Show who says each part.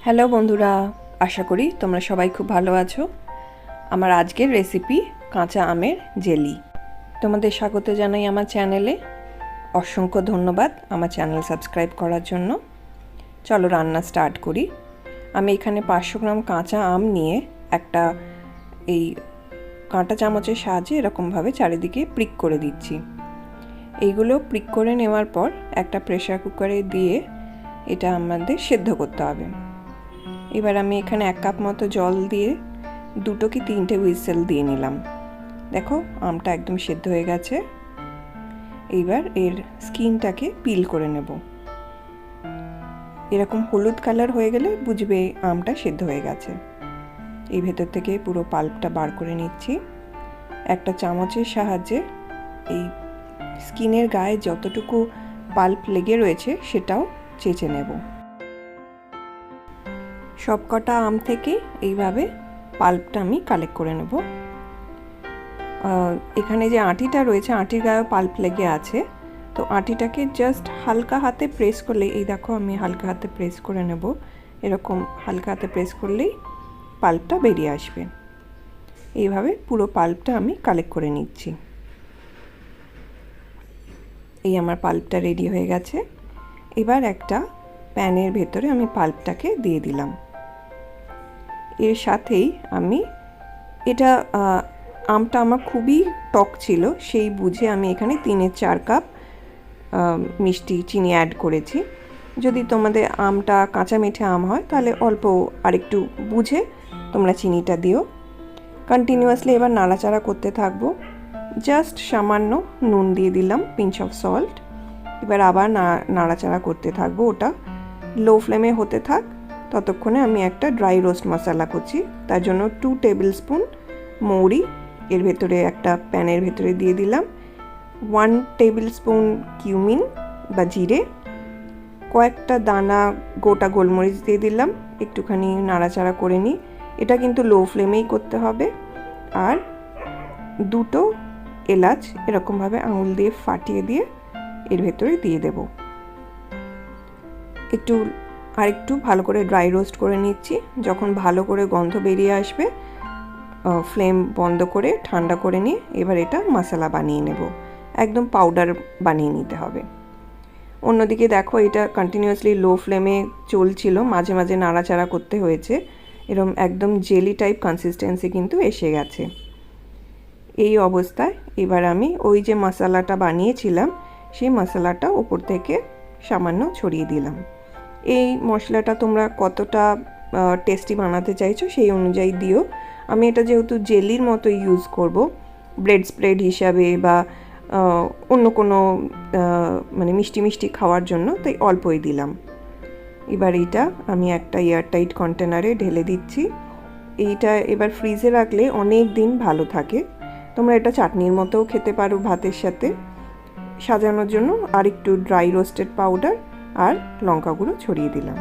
Speaker 1: Hello বন্ধুরা, আশা করি তোমরা সবাই খুব ভালো আছো। আমার আজকের রেসিপি কাঁচা আমের জেলি। তোমাদের স্বাগত জানাই আমার চ্যানেলে। অসংখ্য ধন্যবাদ আমার চ্যানেল সাবস্ক্রাইব করার জন্য। চলো রান্না স্টার্ট করি। আমি এখানে 500 গ্রাম কাঁচা আম নিয়ে একটা এই কাঁটা চামচের সাহায্যে এরকমভাবে চারিদিকে প্রিক করে দিচ্ছি। এইগুলো প্রিক করে নেওয়ার পর একটা প্রেসার কুকারে দিয়ে এটা আমাদের সেদ্ধ করতে হবে। এবার আমি এখানে 1 কাপ মতো জল দিয়ে 2 কি 3টে হুইসেল দিয়ে নিলাম। দেখো আমটা একদম সেদ্ধ হয়ে গেছে। এইবার এর স্কিনটাকে পিল করে নেব। এরকম হলুদ কালার হয়ে গেলে বুঝবে আমটা সেদ্ধ হয়ে গেছে। এই ভেতর থেকে পুরো পাল্পটা বার করে নিচ্ছি। একটা চামচের সাহায্যে এই স্কিনের গায়ে যতটুকু পাল্প লেগে রয়েছে সেটাও চেঁচে নেব। সবকটা আম থেকে এইভাবে পাল্পটা আমি কালেক্ট করে নেব। এখানে যে আঁটিটা রয়েছে, আঁটির গায়ে পাল্প লেগে আছে, তো আঁটিটাকে জাস্ট হালকা হাতে প্রেস করলে, এই দেখো আমি হালকা হাতে প্রেস করে নেব। এরকম হালকা হাতে প্রেস করলেই পাল্পটা বেরিয়ে আসবে। এইভাবে পুরো পাল্পটা আমি কালেক্ট করে নিচ্ছি। এই আমার পাল্পটা রেডি হয়ে গেছে। এবার একটা প্যানের ভেতরে আমি পাল্পটাকে দিয়ে দিলাম। এর সাথেই আমি এটা আমটা আমার খুবই টক ছিল, সেই বুঝে আমি এখানে 3-4 কাপ মিষ্টি চিনি অ্যাড করেছি। যদি তোমাদের আমটা কাঁচা মিঠে আম হয় তাহলে অল্প আরেকটু বুঝে তোমরা চিনিটা দিও। কন্টিনিউয়াসলি এবার নাড়াচাড়া করতে থাকবো। জাস্ট সামান্য নুন দিয়ে দিলাম, পিঞ্চ অফ সল্ট। এবার আবার নাড়াচাড়া করতে থাকবো। ওটা লো ফ্লেমে হতে থাক। ততক্ষণে আমি একটা ড্রাই রোস্ট মশলা করছি। তার জন্য 2 টেবিল স্পুন মৌরি এর ভেতরে একটা প্যানের ভেতরে দিয়ে দিলাম। 1 টেবিল স্পুন কিউমিন বা জিরে, কয়েকটা দানা গোটা গোলমরিচ দিয়ে দিলাম। একটুখানি নাড়াচাড়া করে নিই। এটা কিন্তু লো ফ্লেমেই করতে হবে। আর 2টো এলাচ এরকমভাবে আঙুল দিয়ে ফাটিয়ে দিয়ে এর ভেতরে দিয়ে দেব। আরেকটু ভালো করে ড্রাই রোস্ট করে নিচ্ছি। যখন ভালো করে গন্ধ বেরিয়ে আসবে ফ্লেম বন্ধ করে ঠান্ডা করে নিয়ে এবার এটা মশলা বানিয়ে নেব। একদম পাউডার বানিয়ে নিতে হবে। অন্যদিকে দেখো এটা কন্টিনিউয়াসলি লো ফ্লেমে চলছিল, মাঝে মাঝে নাড়াচাড়া করতে হয়েছে। এরকম একদম জেলি টাইপ কনসিস্টেন্সি কিন্তু এসে গেছে। এই অবস্থায় এবার আমি ওই যে মশলাটা বানিয়েছিলাম সেই মশলাটা উপর থেকে সামান্য ছড়িয়ে দিলাম। এই মশলাটা তোমরা কতটা টেস্টি বানাতে চাইছো সেই অনুযায়ী দিও। আমি এটা যেহেতু জেলির মতো ইউজ করব, ব্রেড স্প্রেড হিসাবে বা অন্য কোনো মানে মিষ্টি মিষ্টি খাওয়ার জন্য, তাই অল্পই দিলাম। এবার এইটা আমি একটা এয়ারটাইট কন্টেনারে ঢেলে দিচ্ছি। এইটা এবার ফ্রিজে রাখলে অনেক দিন ভালো থাকে। তোমরা এটা চাটনির মতোও খেতে পারো ভাতের সাথে। সাজানোর জন্য আর একটু ড্রাই রোস্টেড পাউডার আর লঙ্কা গুঁড়ো ছড়িয়ে দিলাম।